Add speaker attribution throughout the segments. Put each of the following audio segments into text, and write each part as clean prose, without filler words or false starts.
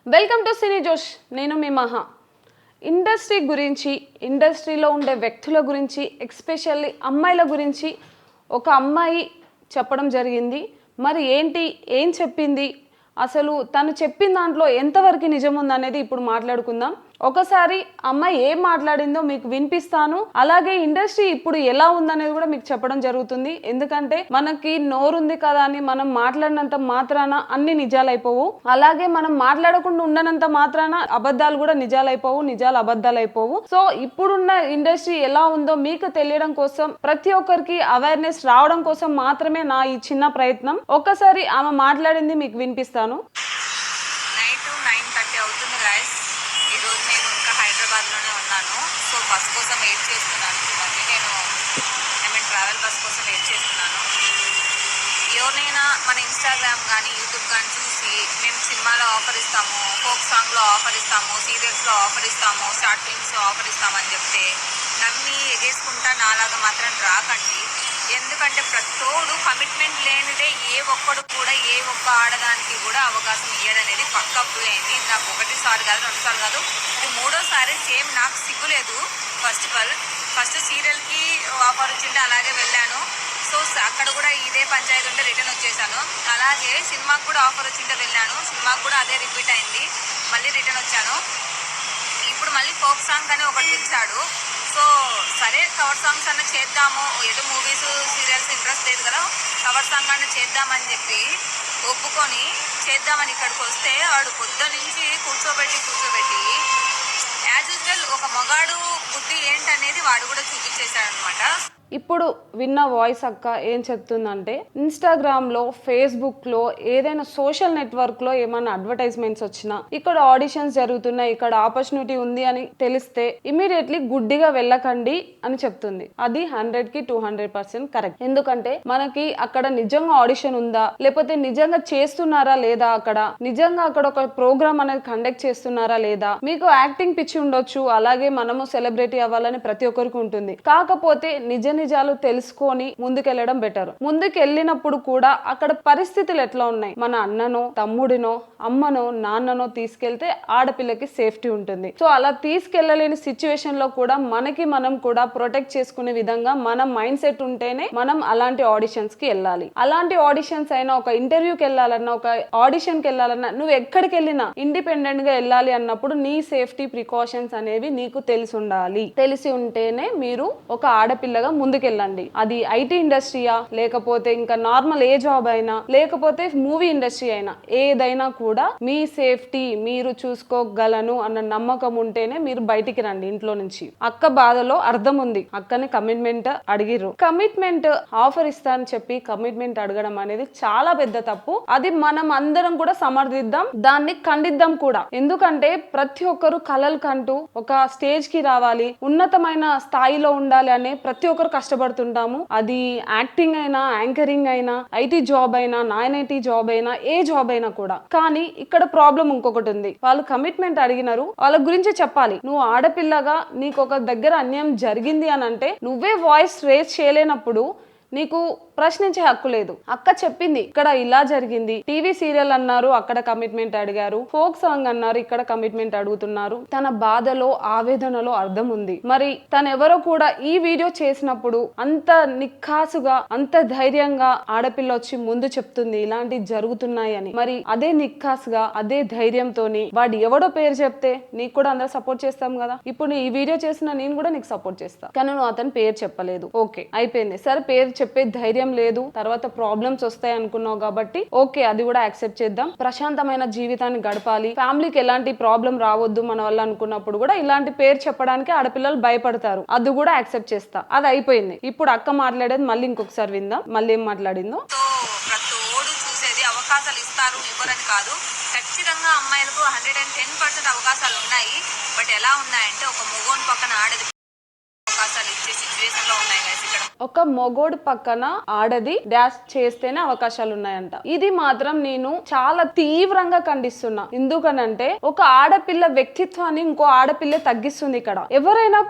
Speaker 1: Welcome to సినీ జోష్. నేను మీ మహా. ఇండస్ట్రీ గురించి, ఇండస్ట్రీలో ఉండే వ్యక్తుల గురించి, ఎస్పెషల్లీ అమ్మాయిల గురించి ఒక అమ్మాయి చెప్పడం జరిగింది. మరి ఏం చెప్పింది, అసలు తను చెప్పిన దాంట్లో ఎంతవరకు నిజం ఉందనేది ఇప్పుడు మాట్లాడుకుందాం. ఒకసారి అమ్మాయి ఏం మాట్లాడిందో మీకు వినిపిస్తాను. అలాగే ఇండస్ట్రీ ఇప్పుడు ఎలా ఉందనేది కూడా మీకు చెప్పడం జరుగుతుంది. ఎందుకంటే మనకి నోరుంది కదా అని మనం మాట్లాడినంత మాత్రాన అన్ని నిజాలైపోవు. అలాగే మనం మాట్లాడకుండా ఉండనంత మాత్రాన అబద్ధాలు కూడా నిజాలైపోవు, నిజాలు అబద్ధాలు అయిపోవు. సో ఇప్పుడున్న ఇండస్ట్రీ ఎలా ఉందో మీకు తెలియడం కోసం, ప్రతి ఒక్కరికి అవేర్నెస్ రావడం కోసం మాత్రమే నా ఈ చిన్న ప్రయత్నం. ఒక్కసారి ఆమె మాట్లాడింది మీకు వినిపిస్తాను.
Speaker 2: నైట్ 9:30 అవుతుంది గాయస్. ఈరోజు నేను ఇంకా హైదరాబాద్లోనే ఉన్నాను. సో బస్ కోసం వెయిట్ చేస్తున్నాను. మళ్ళీ నేను ట్రావెల్ బస్ కోసం వెయిట్ చేస్తున్నాను. ఎవరినైనా మన ఇన్స్టాగ్రామ్ కానీ యూట్యూబ్ కానీ చూసి మేము సినిమాలో ఆఫర్ ఇస్తాము, ఫోక్ సాంగ్లో ఆఫర్ ఇస్తాము, సీరియల్స్లో ఆఫర్ ఇస్తాము, షార్ట్ ఫిల్మ్స్లో ఆఫర్ ఇస్తామని చెప్తే నమ్మి ఎగేసుకుంటా నాలాగా మాత్రం రాకండి. ఎందుకంటే ప్రతోడు కమిట్మెంట్ లేనిదే ఏ ఒక్కడు కూడా ఏ ఒక్క ఆడదానికి కూడా అవకాశం ఇయ్యడనేది పక్కా ప్రూవ్ అయింది. నాకు ఒకటిసారి కాదు, రెండుసార్లు కాదు, ఇది మూడోసారి. సేమ్ నాకు సిగ్గులేదు. ఫస్ట్ సీరియల్కి ఆఫర్ వచ్చింటే అలాగే వెళ్ళాను. సో అక్కడ కూడా ఇదే పంచాయతీ ఉంటే రిటర్న్ వచ్చేసాను. అలాగే సినిమాకు కూడా ఆఫర్ వచ్చింటే వెళ్ళాను. సినిమాకు కూడా అదే రిపీట్ అయింది, మళ్ళీ రిటర్న్ వచ్చాను. ఇప్పుడు మళ్ళీ ఫోక్ సాంగ్ అని ఒకటి పిలిచాడు. సో సరే కవర్ సాంగ్స్ అన్న చేద్దాము, ఏదో మూవీస్ సీరియల్స్ ఇంట్రెస్ట్ లేదు కదా, కవర్ సాంగ్ అన్న చేద్దామని చెప్పి ఒప్పుకొని చేద్దామని ఇక్కడికి వస్తే వాడు పొద్దు నుంచి కూర్చోబెట్టి యాజ్ యూజువల్ ఒక మగాడు బుద్ధి ఏంటనేది వాడు కూడా చూపించేశాడు అనమాట.
Speaker 1: ఇప్పుడు విన్న వాయిస్ అక్క ఏం చెప్తుందంటే, ఇన్స్టాగ్రామ్లో, ఫేస్బుక్లో, ఏదైనా సోషల్ నెట్వర్క్లో ఏమైనా అడ్వర్టైజ్మెంట్స్ వచ్చినా, ఇక్కడ ఆడిషన్స్ జరుగుతున్నాయి, ఇక్కడ ఆపర్చునిటీ ఉంది అని తెలిస్తే ఇమీడియట్లీ గుడ్డిగా వెళ్ళకండి అని చెప్తుంది. అది 100కి 200% కరెక్ట్. ఎందుకంటే మనకి అక్కడ నిజంగా ఆడిషన్ ఉందా, లేకపోతే నిజంగా చేస్తున్నారా లేదా, నిజంగా అక్కడ ఒక ప్రోగ్రామ్ అనేది కండక్ట్ చేస్తున్నారా లేదా. మీకు యాక్టింగ్ పిచ్చి ఉండొచ్చు, అలాగే మనము సెలబ్రిటీ అవ్వాలని ప్రతి ఒక్కరికి ఉంటుంది. కాకపోతే నిజాలు తెలుసుకొని ముందుకెళ్ళడం బెటర్. ముందుకెళ్ళినప్పుడు కూడా అక్కడ పరిస్థితులు ఎట్లా ఉన్నాయి, మన అన్ననో, తమ్ముడినో, అమ్మనో, నాన్ననో తీసుకెళ్తే ఆడపిల్లకి సేఫ్టీ ఉంటుంది. సో అలా తీసుకెళ్లలేని సిచ్యువేషన్ లో కూడా మనం కూడా ప్రొటెక్ట్ చేసుకునే విధంగా మన మైండ్ సెట్ ఉంటేనే మనం అలాంటి ఆడిషన్స్ కి వెళ్ళాలి. అలాంటి ఆడిషన్స్ అయినా, ఒక ఇంటర్వ్యూకి వెళ్ళాలన్నా, ఒక ఆడిషన్ కి వెళ్ళాలన్నా, నువ్వు ఎక్కడికి వెళ్ళినా ఇండిపెండెంట్ గా వెళ్ళాలి అన్నప్పుడు నీ సేఫ్టీ ప్రికాషన్స్ అనేవి నీకు తెలిసి ఉండాలి. తెలిసి ఉంటేనే మీరు ఒక ఆడపిల్లగా ముందుకెళ్ళండి. అది ఐటీ ఇండస్ట్రీయా, లేకపోతే ఇంకా నార్మల్ ఏ జాబ్ అయినా, లేకపోతే మూవీ ఇండస్ట్రీ అయినా, ఏదైనా కూడా మీ సేఫ్టీ మీరు చూసుకోగలను అన్న నమ్మకం ఉంటేనే మీరు బయటికి రండి ఇంట్లో నుంచి. అక్క బాధలో అర్థం ఉంది. అక్కని కమిట్మెంట్ అడిగిర్రు. కమిట్మెంట్ ఆఫర్ ఇస్తా అని చెప్పి కమిట్మెంట్ అడగడం అనేది చాలా పెద్ద తప్పు. అది మనం అందరం కూడా సమర్థిద్దాం, దాన్ని ఖండిద్దాం కూడా. ఎందుకంటే ప్రతి ఒక్కరు కలలు కంటూ ఒక స్టేజ్ కి రావాలి, ఉన్నతమైన స్థాయిలో ఉండాలి అనే ప్రతి ఒక్కరు కష్టపడుతుంటాము. అది యాక్టింగ్ అయినా, యాంకరింగ్ అయినా, ఐటీ జాబ్ అయినా, నాన్ ఐటీ జాబ్ అయినా, ఏ జాబ్ అయినా కూడా. కానీ ఇక్కడ ప్రాబ్లం ఇంకొకటి ఉంది. వాళ్ళు కమిట్మెంట్ అడిగినారు, వాళ్ళ గురించి చెప్పాలి. నువ్వు ఆడపిల్లగా నీకు ఒక దగ్గర అన్యాయం జరిగింది అని అంటే నువ్వే వాయిస్ రేస్ చేయలేనప్పుడు నీకు ప్రశ్నించే హక్కు లేదు. అక్క చెప్పింది, ఇక్కడ ఇలా జరిగింది, టీవీ సీరియల్ అన్నారు, అక్కడ కమిట్మెంట్ అడిగారు, ఫోక్ సాంగ్ అన్నారు, ఇక్కడ కమిట్మెంట్ అడుగుతున్నారు. తన బాధలో, ఆవేదనలో అర్థం ఉంది. మరి తనెవరో కూడా ఈ వీడియో చేసినప్పుడు అంత నిక్కాసుగా, అంత ధైర్యంగా ఆడపిల్ల వచ్చి ముందు చెప్తుంది ఇలాంటివి జరుగుతున్నాయి అని. మరి అదే నిక్కాసుగా, అదే ధైర్యంతోని వాడు ఎవడో పేరు చెప్తే నీకు కూడా అందరూ సపోర్ట్ చేస్తాం కదా. ఇప్పుడు ఈ వీడియో చేసిన నేను కూడా నీకు సపోర్ట్ చేస్తా, కానీ నువ్వు అతని పేరు చెప్పలేదు. ఓకే, అయిపోయింది. సరే, పేరు చెప్పే ధైర్యం లేదు, తర్వాత ప్రాబ్లమ్స్ వస్తాయి అనుకున్నావు కాబట్టి ఓకే, అది కూడా యాక్సెప్ట్ చేద్దాం. ప్రశాంతమైన జీవితాన్ని గడపాలి, ఫ్యామిలీకి ఎలాంటి ప్రాబ్లం రావద్దు మన వల్ల అనుకున్నప్పుడు కూడా ఇలాంటి పేరు చెప్పడానికి ఆడపిల్లలు భయపడతారు. అది కూడా యాక్సెప్ట్ చేస్తా. అది అయిపోయింది. ఇప్పుడు అక్క మాట్లాడేది మళ్ళీ ఇంకొకసారి విందాం, మళ్ళీ ఏం మాట్లాడిందో.
Speaker 2: చూసేది అవకాశాలు ఇస్తారు, ఇవ్వరని కాదు. ఖచ్చితంగా అమ్మాయిలకు 110% అవకాశాలు ఉన్నాయి. బట్ ఎలా ఉన్నాయంటే ఒక మొగోని పక్కన ఆడది అవకాశాలు ఇచ్చే సిచ్యువేషన్ లో ఉన్నాయి.
Speaker 1: ఒక మొగోడు పక్కన ఆడది డాష్ చేస్తేనే అవకాశాలు ఉన్నాయంట. ఇది మాత్రం నేను చాలా తీవ్రంగా ఖండిస్తున్నా. ఎందుకనంటే ఒక ఆడపిల్ల వ్యక్తిత్వాన్ని ఇంకో ఆడపిల్ల తగ్గిస్తుంది. ఇక్కడ ఎవరైనా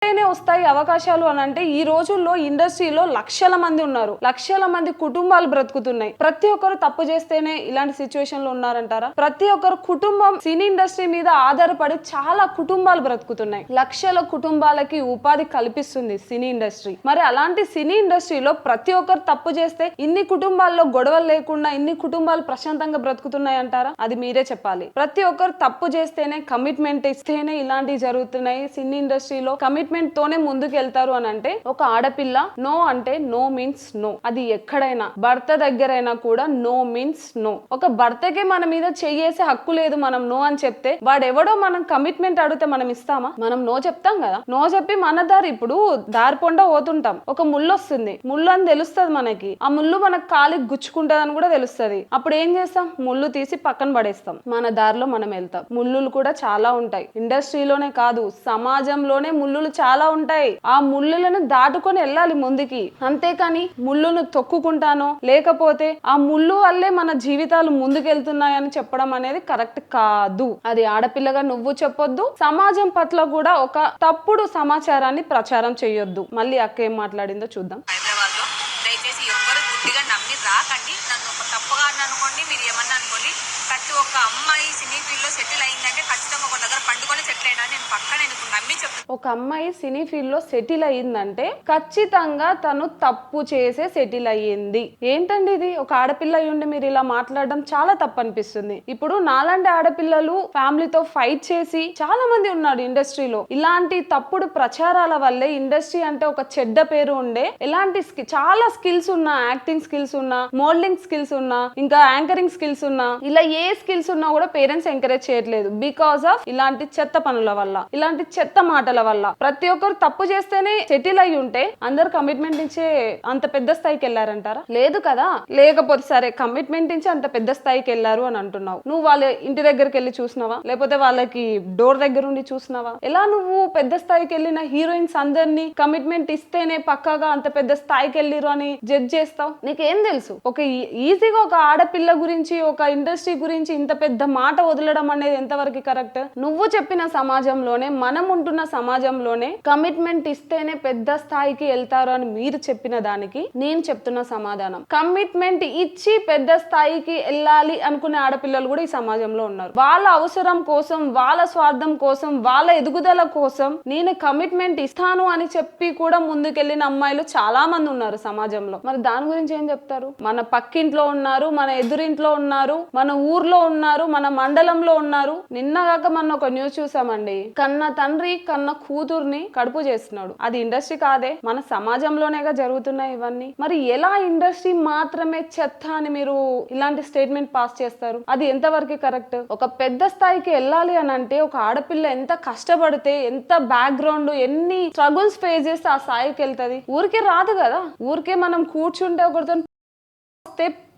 Speaker 1: వస్తాయి అవకాశాలు అని అంటే ఈ రోజుల్లో ఇండస్ట్రీలో లక్షల మంది ఉన్నారు, లక్షల మంది కుటుంబాలు బ్రతుకుతున్నాయి. ప్రతి ఒక్కరు తప్పు చేస్తేనే ఇలాంటి సిచ్యువేషన్ లో ఉన్నారంటారా? ప్రతి ఒక్కరు కుటుంబం సినీ ఇండస్ట్రీ మీద ఆధారపడి చాలా కుటుంబాలు బ్రతుకుతున్నాయి. లక్షల కుటుంబాలకి ఉపాధి కల్పిస్తుంది సినీ ఇండస్ట్రీ. మరి అలాంటి సినీ ఇండస్ట్రీలో ప్రతి ఒక్కరు తప్పు చేస్తే ఇన్ని కుటుంబాల్లో గొడవలు లేకుండా ఇన్ని కుటుంబాలు ప్రశాంతంగా బ్రతుకుతున్నాయి అంటారా? అది మీరే చెప్పాలి. ప్రతి ఒక్కరు తప్పు చేస్తేనే, కమిట్మెంట్ ఇస్తేనే ఇలాంటివి జరుగుతున్నాయి. సినీ ఇండస్ట్రీలో కమిట్మెంట్ తోనే ముందుకు వెళ్తారు అని అంటే ఒక ఆడపిల్ల నో అంటే నో మీన్స్ నో. అది ఎక్కడైనా భర్త దగ్గరైనా కూడా నో మీన్స్ నో. ఒక భర్తకే మన మీద చెయ్యేసే హక్కు లేదు మనం నో అని చెప్తే, వాడెవడో మనం కమిట్మెంట్ అడిగితే మనం ఇస్తామా? మనం నో చెప్తాం కదా. నో చెప్పి మన దారి ఇప్పుడు దారి పొండ పోతుంటాం, ఒక ముళ్ళు వస్తుంది, ముళ్ళు అని తెలుస్తుంది మనకి, ఆ ముళ్ళు మనకు కాలికి గుచ్చుకుంటది అని కూడా తెలుస్తుంది. అప్పుడు ఏం చేస్తాం? ముళ్ళు తీసి పక్కన పడేస్తాం, మన దారిలో మనం వెళ్తాం. ముళ్ళులు కూడా చాలా ఉంటాయి, ఇండస్ట్రీలోనే కాదు సమాజంలోనే ముళ్ళులు చాలా ఉంటాయి. ఆ ముళ్ళులను దాటుకొని వెళ్ళాలి ముందుకి, అంతేకాని ముళ్ళును తొక్కుకుంటానో లేకపోతే ఆ ముళ్ళు వల్లే మన జీవితాలు ముందుకెళ్తున్నాయని చెప్పడం అనేది కరెక్ట్ కాదు. అది ఆడపిల్లగా నువ్వు చెప్పొద్దు, సమాజం పట్ల కూడా ఒక తప్పుడు సమాచారాన్ని ప్రచారం చేయొద్దు. మళ్ళీ అక్క ఏం మాట్లాడిందో చూద్దాం.
Speaker 2: హైదరాబాద్ లో దయచేసి ఎవ్వరు గుడ్డిగా నమ్మి రాకండి. నన్ను ఒక తప్పుగా అనుకోండి, మీరు ఏమన్నా అనుకోండి. ప్రతి ఒక్క అమ్మాయి సినీ ఫీల్డ్ లో సెటిల్ అయిందంటే ఖచ్చితంగా ఒక దగ్గర పండుకొని సెటిల్ అయినా నేను పక్కన నమ్మి చెప్తాను.
Speaker 1: ఒక అమ్మాయి సినీ ఫీల్డ్ లో సెటిల్ అయ్యిందంటే ఖచ్చితంగా తను తప్పు చేసే సెటిల్ అయ్యింది. ఏంటండి ఇది? ఒక ఆడపిల్ల అయ్యుండి మీరు ఇలా మాట్లాడడం చాలా తప్పు అనిపిస్తుంది. ఇప్పుడు నాలాంటి ఆడపిల్లలు ఫ్యామిలీతో ఫైట్ చేసి చాలా మంది ఉన్నారు ఇండస్ట్రీలో. ఇలాంటి తప్పుడు ప్రచారాల వల్లే ఇండస్ట్రీ అంటే ఒక చెడ్డ పేరు ఉండే, ఎలాంటి చాలా స్కిల్స్ ఉన్నా, యాక్టింగ్ స్కిల్స్ ఉన్నా, మోడలింగ్ స్కిల్స్ ఉన్నా, ఇంకా యాంకరింగ్ స్కిల్స్ ఉన్నా, ఇలా ఏ స్కిల్స్ ఉన్నా కూడా పేరెంట్స్ ఎంకరేజ్ చేయట్లేదు బికాస్ ఆఫ్ ఇలాంటి చెత్త పనుల వల్ల, ఇలాంటి చెత్త మాటల వల్ల. ప్రతి ఒక్కరు తప్పు చేస్తేనే సెటిల్ అయి ఉంటే అందరు కమిట్మెంట్ ఇచ్చే అంత పెద్ద స్థాయికి వెళ్ళారంటారా? లేదు కదా. లేకపోతే సరే కమిట్మెంట్ ఇచ్చి అంత పెద్ద స్థాయికి వెళ్ళారు అని అంటున్నావు, నువ్వు వాళ్ళ ఇంటి దగ్గరికి వెళ్ళి చూసినావా? లేకపోతే వాళ్ళకి డోర్ దగ్గర ఉండి చూసినావా? ఎలా నువ్వు పెద్ద స్థాయికి వెళ్ళిన హీరోయిన్స్ అందరినీ కమిట్మెంట్ ఇస్తేనే పక్కాగా అంత పెద్ద స్థాయికి వెళ్ళిరు అని జడ్జ్ చేస్తావు? నీకేం తెలుసు? ఒక ఈజీగా ఒక ఆడపిల్ల గురించి, ఒక ఇండస్ట్రీ గురించి ఇంత పెద్ద మాట వదలడం అనేది ఎంతవరకు కరెక్ట్? నువ్వు చెప్పిన సమాజంలోనే, మనం ఉంటున్న సమాజంలోనే కమిట్మెంట్ ఇస్తేనే పెద్ద స్థాయికి వెళ్తారు అని మీరు చెప్పిన దానికి నేను చెప్తున్న సమాధానం, కమిట్మెంట్ ఇచ్చి పెద్ద స్థాయికి వెళ్ళాలి అనుకునే ఆడపిల్లలు కూడా ఈ సమాజంలో ఉన్నారు. వాళ్ళ అవసరం కోసం, వాళ్ళ స్వార్థం కోసం, వాళ్ళ ఎదుగుదల కోసం నేను కమిట్మెంట్ ఇస్తాను అని చెప్పి కూడా ముందుకెళ్ళిన అమ్మాయిలు చాలా మంది ఉన్నారు సమాజంలో. మరి దాని గురించి ఏం చెప్తారు? మన పక్కింట్లో ఉన్నారు, మన ఎదురింట్లో ఉన్నారు, మన ఊర్లో ఉన్నారు, మన మండలంలో ఉన్నారు. నిన్నగాక మన ఒక న్యూస్ చూసామండి, కన్న తండ్రి కన్న కూతుర్ని కడుపు చేస్తున్నాడు. అది ఇండస్ట్రీ కాదే, మన సమాజంలోనేగా జరుగుతున్నాయి ఇవన్నీ. మరి ఎలా ఇండస్ట్రీ మాత్రమే చెత్త అని మీరు ఇలాంటి స్టేట్మెంట్ పాస్ చేస్తారు? అది ఎంతవరకు కరెక్ట్? ఒక పెద్ద స్థాయికి వెళ్ళాలి అని అంటే ఒక ఆడపిల్ల ఎంత కష్టపడితే, ఎంత బ్యాక్గ్రౌండ్, ఎన్ని స్ట్రగుల్స్ ఫేస్ చేస్తే ఆ స్థాయికి వెళ్తుంది. ఊరికే రాదు కదా. ఊరికే మనం కూర్చుంటే ఒకరితో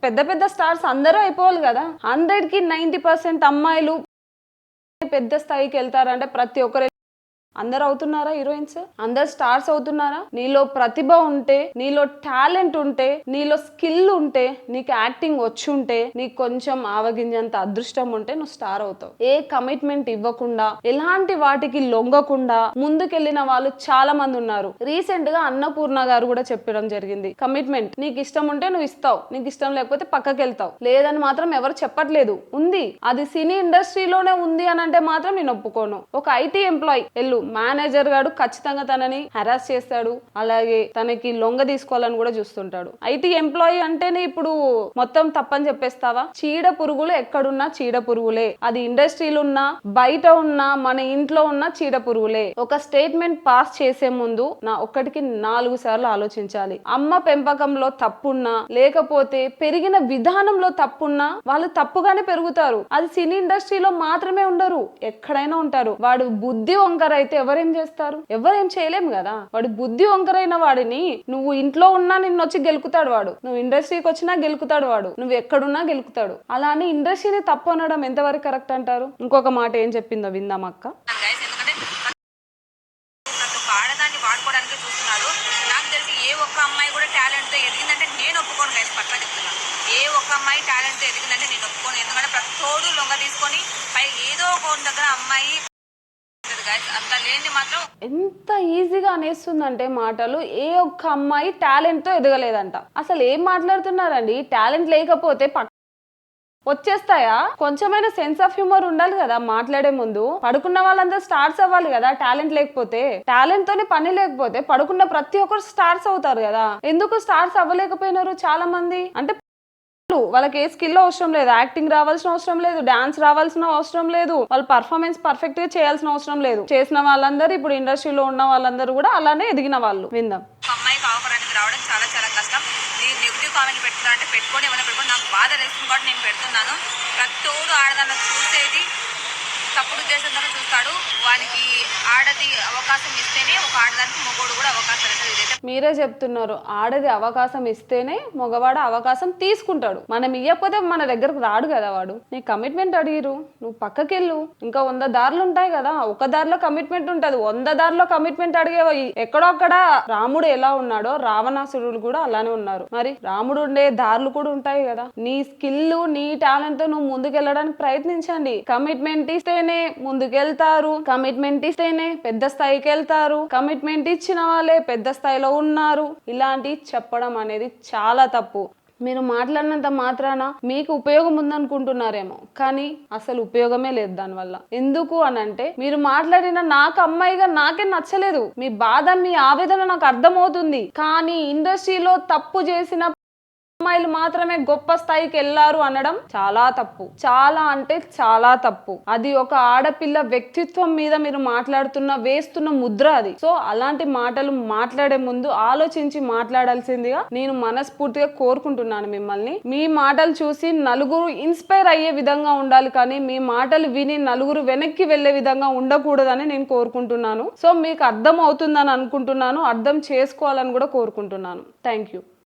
Speaker 1: పెద్ద పెద్ద స్టార్స్ అందరూ అయిపోవాలి కదా. 100కి 90% అమ్మాయిలు పెద్ద స్థాయికి వెళ్తారంటే ప్రతి ఒక్కరు అందరు అవుతున్నారా హీరోయిన్స్? అందరు స్టార్స్ అవుతున్నారా? నీలో ప్రతిభ ఉంటే, నీలో టాలెంట్ ఉంటే, నీలో స్కిల్ ఉంటే, నీకు యాక్టింగ్ వచ్చి ఉంటే, నీకు కొంచెం ఆవగింజంత అదృష్టం ఉంటే నువ్వు స్టార్ అవుతావు. ఏ కమిట్మెంట్ ఇవ్వకుండా, ఎలాంటి వాటికి లొంగకుండా ముందుకెళ్లిన వాళ్ళు చాలా మంది ఉన్నారు. రీసెంట్ గా అన్నపూర్ణ గారు కూడా చెప్పడం జరిగింది, కమిట్మెంట్ నీకు ఇష్టం ఉంటే నువ్వు ఇస్తావు, నీకు ఇష్టం లేకపోతే పక్కకి వెళ్తావు. లేదని మాత్రం ఎవరు చెప్పట్లేదు, ఉంది. అది సినీ ఇండస్ట్రీలోనే ఉంది అని అంటే మాత్రం నేను ఒప్పుకోను. ఒక ఐటీ ఎంప్లాయీ వెళ్ళు, మేనేజర్ గాడు ఖచ్చితంగా తనని హెరాస్ చేస్తాడు, అలాగే తనకి లొంగ తీసుకోవాలని కూడా చూస్తుంటాడు. ఐటీ ఎంప్లాయీ అంటేనే ఇప్పుడు మొత్తం తప్పని చెప్పేస్తావా? చీడ పురుగులు ఎక్కడున్నా చీడ పురుగులే. అది ఇండస్ట్రీలు ఉన్నా, బయట ఉన్నా, మన ఇంట్లో ఉన్న చీడ పురుగులే. ఒక స్టేట్మెంట్ పాస్ చేసే ముందు నా ఒక్కటికి 4 సార్లు ఆలోచించాలి. అమ్మ పెంపకంలో తప్పున్నా, లేకపోతే పెరిగిన విధానంలో తప్పున్నా వాళ్ళు తప్పుగానే పెరుగుతారు. అది సినీ ఇండస్ట్రీలో మాత్రమే ఉండరు, ఎక్కడైనా ఉంటారు. వాడు బుద్ధి వంకర అయితే ఎవరేం చేస్తారు? ఎవరేం చేయలేము కదా. వాడు బుద్ధి వంకరైన వాడిని నువ్వు ఇంట్లో ఉన్నా నిన్ను వచ్చి గెలుకుతాడు వాడు, నువ్వు ఇండస్ట్రీకి వచ్చినా గెలుకుతాడు వాడు, నువ్వు ఎక్కడున్నా గెలుకుతాడు. అలా అని ఇండస్ట్రీని తప్పు అనడం ఎంతవరకు కరెక్ట్ అంటారు? ఇంకొక మాట ఏం చెప్పిందో విందాం అక్క.
Speaker 2: ఆడదాన్ని వాడుకోవడానికి చూస్తున్నారు. నాకు తెలిసి ఏ ఒక్క అమ్మాయి కూడా టాలెంట్ తో ఎదిగిందంటే నేను ఒప్పుకోను గైస్, పక్కా చెప్తున్నా. ఏ ఒక్క అమ్మాయి టాలెంట్ తో ఎదిగిందంటే నేను ఒప్పుకోను. ఎందుకంటే ప్రతి తోడు లొంగ తీసుకొని పై ఏదో ఒక దగ్గర అమ్మాయి ఉండదు గైస్. అంత లేనిది మాత్రం
Speaker 1: ఎంత ఈజీగా అనేస్తుందంటే మాటలు, ఏ ఒక్క అమ్మాయి టాలెంట్ తో ఎదగలేదంట. అసలు ఏం మాట్లాడుతున్నారండి? టాలెంట్ లేకపోతే వచ్చేస్తాయా? కొంచెమైనా సెన్స్ ఆఫ్ హ్యూమర్ ఉండాలి కదా మాట్లాడే ముందు. పడుకున్న వాళ్ళందరూ స్టార్స్ అవ్వాలి కదా టాలెంట్ లేకపోతే. టాలెంట్ తోనే పని లేకపోతే పడుకున్న ప్రతి ఒక్కరు స్టార్స్ అవుతారు కదా. ఎందుకు స్టార్స్ అవ్వలేకపోయినారు చాలా మంది? అంటే వాళ్ళకి ఏ స్కిల్ అవసరం లేదు, యాక్టింగ్ రావాల్సిన అవసరం లేదు, డాన్స్ రావాల్సిన అవసరం లేదు, వాళ్ళ పర్ఫార్మెన్స్ పర్ఫెక్ట్ గా చేయాల్సిన అవసరం లేదు. చేసిన వాళ్ళందరూ ఇప్పుడు ఇండస్ట్రీలో ఉన్న వాళ్ళందరూ కూడా అలానే ఎదిగిన వాళ్ళు. విందాం.
Speaker 2: ఒక అమ్మాయికి ఆఫర్ అనేది రావడం చాలా చాలా కష్టం. మీరు నెగిటివ్ కామెంట్ పెట్టుకున్నా అంటే పెట్టుకొని ఏమైనా పెట్టుకొని, నాకు బాధ వేస్తుంది కాబట్టి నేను పెడుతున్నాను. ప్రతోడు ఆడదాన్ని చూసేది తప్పుడు ఉద్దేశంతో చూస్తాడు. వానికి ఆడది అవకాశం ఇస్తేనే ఒక ఆడదానికి మగోడు కూడా అవకాశం ఇస్తుంది. ఇదైతే
Speaker 1: మీరే చెప్తున్నారు, ఆడది అవకాశం ఇస్తేనే మగవాడు అవకాశం తీసుకుంటాడు. మనం ఇవ్వకపోతే మన దగ్గరకు రాడు కదా వాడు. నీ కమిట్మెంట్ అడిగిరు, నువ్వు పక్కకెళ్ళు. ఇంకా 100 దారులు ఉంటాయి కదా. ఒక దారిలో కమిట్మెంట్ ఉంటది, 100 దారిలో కమిట్మెంట్ అడిగేవో. ఎక్కడో అక్కడ రాముడు ఎలా ఉన్నాడో రావణాసురుడు కూడా అలానే ఉన్నారు. మరి రాముడు ఉండే దారులు కూడా ఉంటాయి కదా. నీ స్కిల్ నీ టాలెంట్ తో నువ్వు ముందుకెళ్ళడానికి ప్రయత్నించండి. కమిట్మెంట్ ఇస్తేనే ముందుకెళ్తారు, కమిట్మెంట్ ఇస్తేనే పెద్ద స్థాయికి వెళ్తారు, కమిట్మెంట్ ఇచ్చిన వాళ్ళే పెద్ద స్థాయిలో ఉన్నారు. ఇలాంటి చెప్పడం అనేది చాలా తప్పు. మీరు మాట్లాడినంత మాత్రాన మీకు ఉపయోగం ఉందనుకుంటున్నారేమో, కానీ అసలు ఉపయోగమే లేదు దానివల్ల. ఎందుకు అనంటే, మీరు మాట్లాడిన నాకు అమ్మాయిగా నాకే నచ్చలేదు. మీ బాధ మీ ఆవేదన నాకు అర్థమవుతుంది. కానీ ఇండస్ట్రీలో తప్పు చేసిన అమ్మాయిలు మాత్రమే గొప్ప స్థాయికి వెళ్ళారు అనడం చాలా తప్పు. చాలా అంటే చాలా తప్పు. అది ఒక ఆడపిల్ల వ్యక్తిత్వం మీద మీరు వేస్తున్న ముద్ర అది. సో అలాంటి మాటలు మాట్లాడే ముందు ఆలోచించి మాట్లాడాల్సిందిగా నేను మనస్ఫూర్తిగా కోరుకుంటున్నాను మిమ్మల్ని. మీ మాటలు చూసి నలుగురు ఇన్స్పైర్ అయ్యే విధంగా ఉండాలి, కానీ మీ మాటలు విని నలుగురు వెనక్కి వెళ్లే విధంగా ఉండకూడదని నేను కోరుకుంటున్నాను. సో మీకు అర్థం అవుతుందని అనుకుంటున్నాను, అర్థం చేసుకోవాలని కూడా కోరుకుంటున్నాను. Thank you.